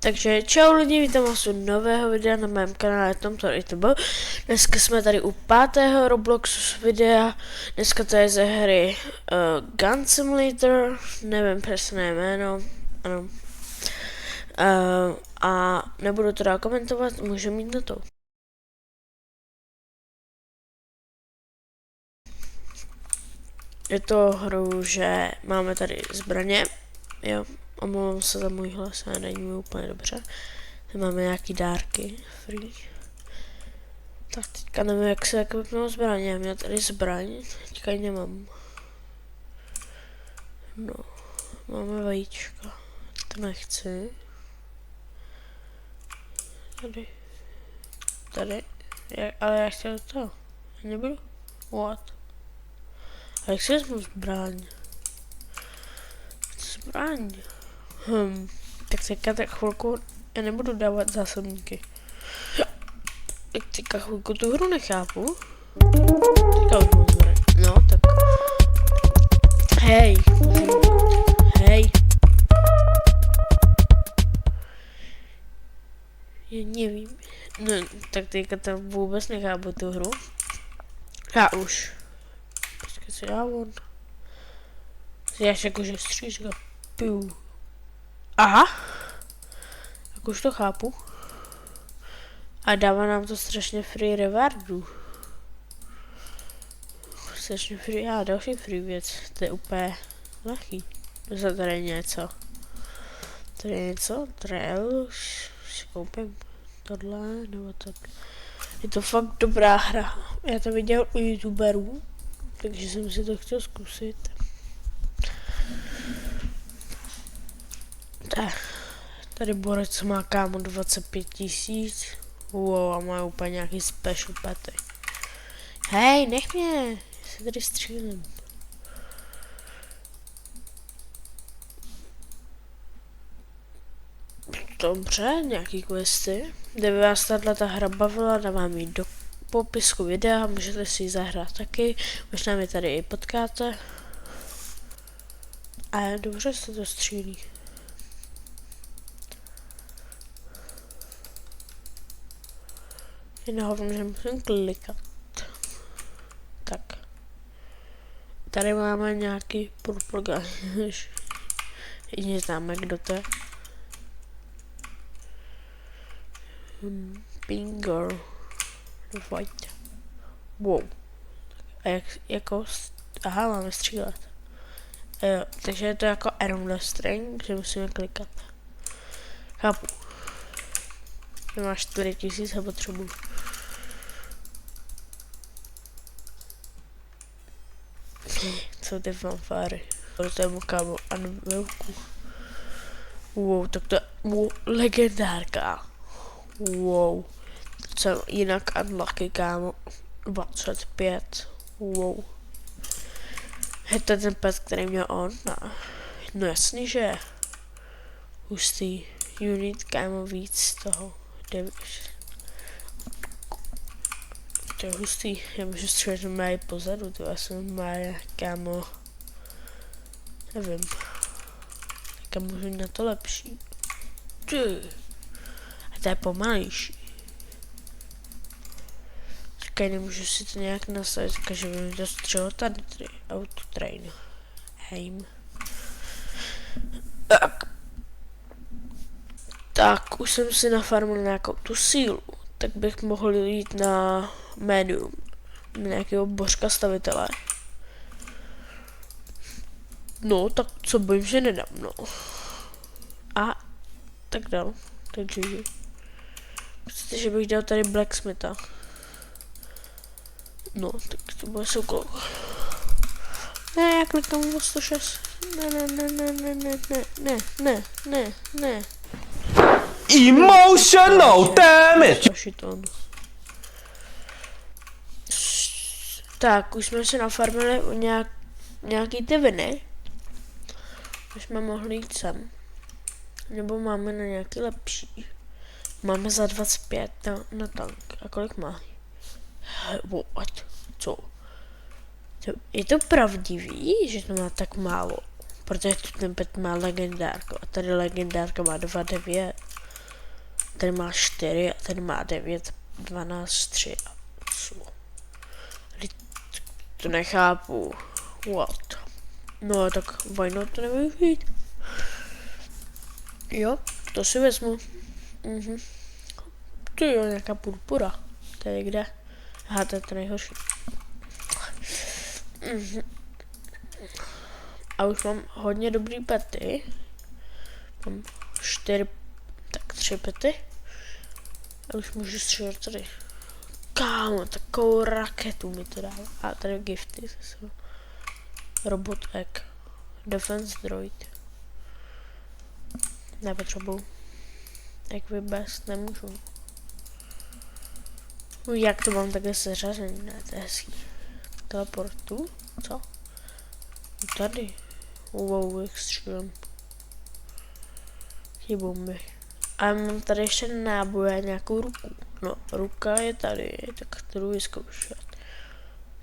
Takže čau lidi, vítám vás u nového videa na mém kanále tomto YouTube. Dneska jsme tady u 5. Robloxu videa. Dneska to je ze hry Gun Simulator, nevím přesné jméno, ano. A nebudu to dál komentovat, můžeme mít na to. Je to hru, že máme tady zbraně, jo, omlouvám se za můj hlas, ale není mi úplně dobře. Máme nějaký dárky, free. Tak teďka nevím, jak se ekvipnou zbraně, já měl tady zbraň, teďka ji nemám. No, máme vajíčka, to nechci. Tady, ale já chtěl to, já nebudu, what? A jak si vezmu zbraň? Tak teďka tak chvilku, já nebudu dávat zásobníky. Tak teďka chvilku tu hru nechápu. Teďka už mám zbraň. No, tak. Hej. Hej. Já nevím. No, tak teďka tam vůbec nechápu tu hru. Já už. Počkej, co já on. Já si jakože střížka. Piu. Aha. Tak už to chápu. A dává nám to strašně free rewardů. Strašně free, a další free věc. To je úplně lehký. Za tady něco. Tady je něco, trail, si koupím tohle, nebo tohle. Je to fakt dobrá hra. Já to viděl u youtuberů, takže jsem si to chtěl zkusit. Tady borec má kámo 25 000. Wow, a má úplně nějaký special pety. Hej, nech mě, já se tady střílím. Dobře, nějaký questy. Kdyby vás tato hra bavila, dávám ji do popisku videa, můžete si ji zahrát taky. Možná mě tady i potkáte. A dobře se to střílí. Jen hlavně, že musím klikat. Tak. Tady máme nějaký purple gun. Jedině známe, kdo to je. Pink girl. White. Wow. A jako... Aha, máme střílet. Takže je to jako aimless string, že musíme klikat. Chápu. Máš 4000 a potřebuji. Co ty fanfáry? To je mu kámo Anvilku. Wow, tak to je legendárka. Wow. To jsem jinak unlucky, kámo. 25. Wow. Je to ten pet, který měl on? No jasně, že je. Hustý. Unit, kámo, víc toho. To je hustý. Já můžu střílet mají pozadu, to já jsem mají, kámo. Nevím. Jaká můžu na to lepší. A to je pomalejší. Říkaj, nemůžu si to nějak nastavit, že by mi to střelo tady, autotrain. Aim. Tak, už jsem si nafarmil nějakou tu sílu, tak bych mohl jít na medium, na nějakého božka stavitele. No, tak co bojím, že nedám, no. A, tak dal, takže myslíte, že bych dal tady blacksmitha. No, tak to bude soukol. Ne, já klikám o 106. Ne. Emotional damage. Tak, už jsme se nafarmili u nějaký ty viny. Už jsme mohli jít sem. Nebo máme na nějaký lepší. Máme za 25 na tank. A kolik má? What? Co? Je to pravdivý, že to má tak málo? Protože ten pet má legendárku a tady legendárka má 2,9. Tady má 4 a tady má 9, 12, 3 a 8. To nechápu. What? No tak why not to nevyužít? Jo, to si vezmu. To je nějaká purpura. Tady kde? Aha, to je to nejhorší. A už mám hodně dobrý pety. Mám 4, tak 3 pety. A už můžu střílet tady. Kámo, takovou raketu mi to dává. A tady gifty. Robot egg. Defense droid. Nepotřebuju. Jak vybést nemůžu. No, jak to mám takhle seřazený? Ne, to je hezký. Teleportu? Co? Tady. Wow, jak střílím. Ty bomby. A mám tady ještě náboje a nějakou ruku. No, ruka je tady, tak to jdu vyzkoušet.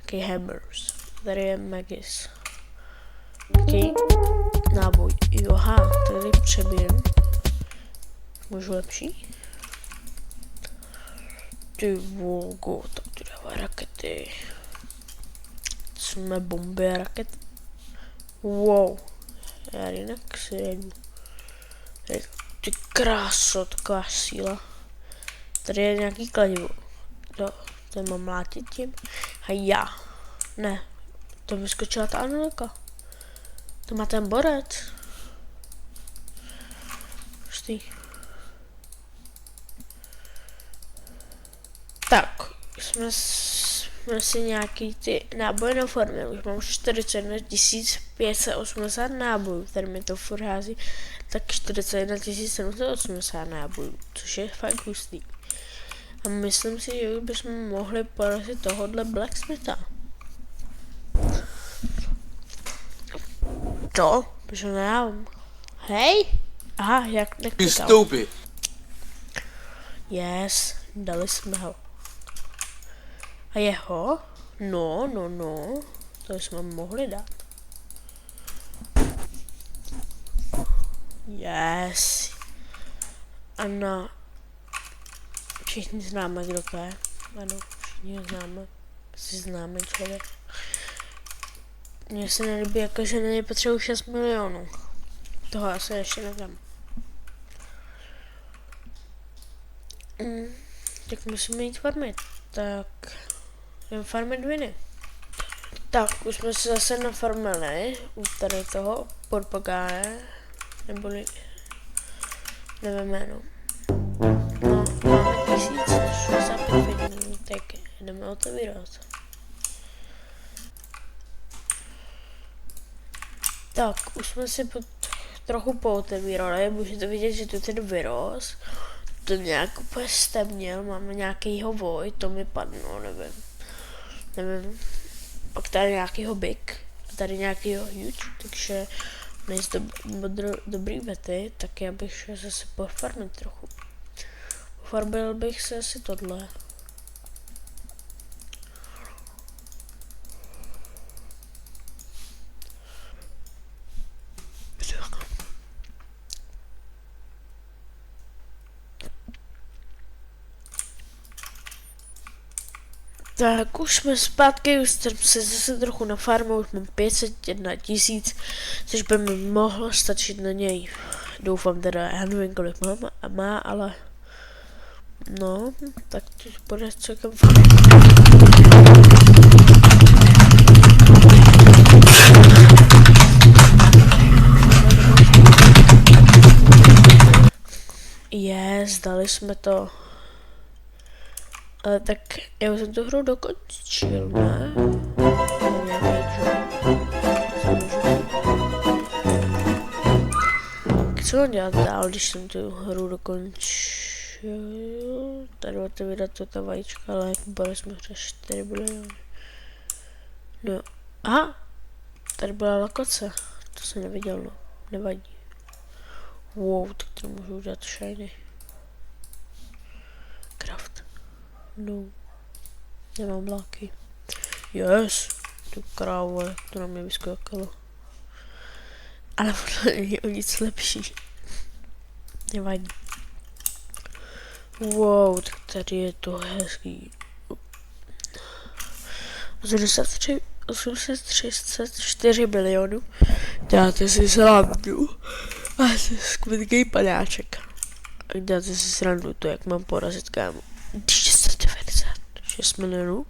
Taky hammers. Tady je Magis. Taky náboj. Jo, aha, tady přebijem. Můžu lepší? Ty vogo, tak tu dává rakety. Jsme bomby a rakety. Wow. Já jinak si jedu. Ty kráso, taková síla. Tady je nějaký kladivo. To mám mlátit tím. A já. Ne. To vyskočila ta Anelka. To má ten borec. Pustý. Tak. Jsme si nějaký ty náboje naformili. Už mám 41 580 nábojů. Tady mi to furt hází. Tak 41 780 nábojů. Což je fakt hustý. A myslím si, že bychom mohli porazit tohohle Blacksmitha. To? Proč ho nedávám? Hej? Aha, jak neklikal. Stupid. Yes, dali jsme ho. A jeho? No. To jsme mohli dát. Yes. A na... Všichni známe, kdo to je. Ano, všichni ho známe. Jsi známý člověk. Mně se nelíbí, jakože na něj potřebuji 6 milionů. Toho asi ještě nedám. Tak musíme jít farmit. Tak... jdem farmit viny. Tak, už jsme se zase nafarmili u tady toho Porpagáje, neboli nevím jméno. No, máme 1065 vidí, tak jdeme otevírat. Tak, už jsme si trochu pootevírali, můžete vidět, že tu ten vyrost. To nějak úplně stebněl, máme nějakýho voj, to mi padlo, nevím. Pak tady nějakýho big a tady nějakýho huge, takže nejsou dobrý bety, tak já bych šel zase pofarmit trochu. Pofarbil bych se asi tohle. Tak už jsme zpátky, už jsem se zase trochu na farmu, už mám 501 000, což by mi mohlo stačit na něj. Doufám teda, já nevím kolik má, ale no, tak to bude celkem fajn. Zdali jsme to. Ale tak já už jsem tu hru dokončil, ne? Co mám dělat dál, když jsem tu hru dokončil? Tady otevírat to ta vajíčka, ale byli jsme hře 4 biliony. No, aha! Tady byla lokace, to jsem neviděl, no, nevadí. Wow, tak to můžu udělat shiny. Craft. No, nemám bláky. Yes, tu krávo, to na mě vyskakalo. Ale podle mě je o nic lepší. Nevadí. Wow, tak tady je to hezký. 834 milionů. Dáte si srandu. A jsi skvělý panáček. Dáte si srandu to, jak mám porazit kámo. 696 milionů.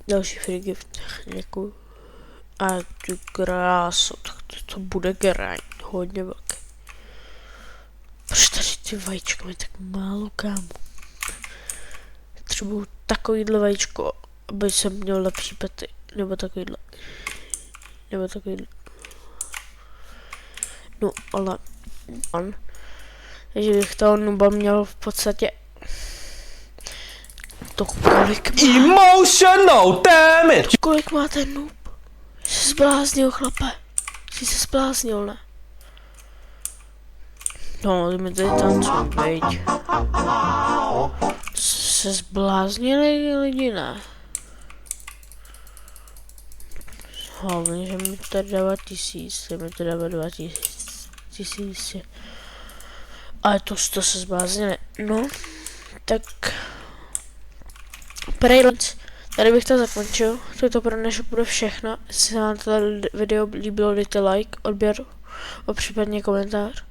Další free gift. Děkuju. A tu krásu, tak to bude grind. Hodně velký. Proč tady ty vajíčka mají tak málo, kámo? Třeba takovýhle vajíčko, aby jsem měl lepší pety. Nebo takovýhle. Nebo takovýhle. No, ale takže bych toho nuba měl v podstatě to kolik má. Emotional damage! Kolik má ten noob? Jsi se zbláznil, chlape. Jsi se zbláznil, ne? No, ty mi tady tancují, veď. Se zbláznili lidi, ne? Hlavně, že mi to dává 1000, mi to dává 2000. Ale to se zbláznili. No, tak... Prejlenc. Tady bych to zakončil. To pro dnešek bude všechno. Jestli se vám to video líbilo, dejte like, odběr, případně komentář.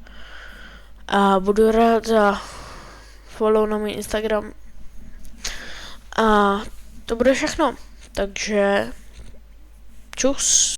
A budu rád za follow na můj Instagram. A to bude všechno. Takže čus.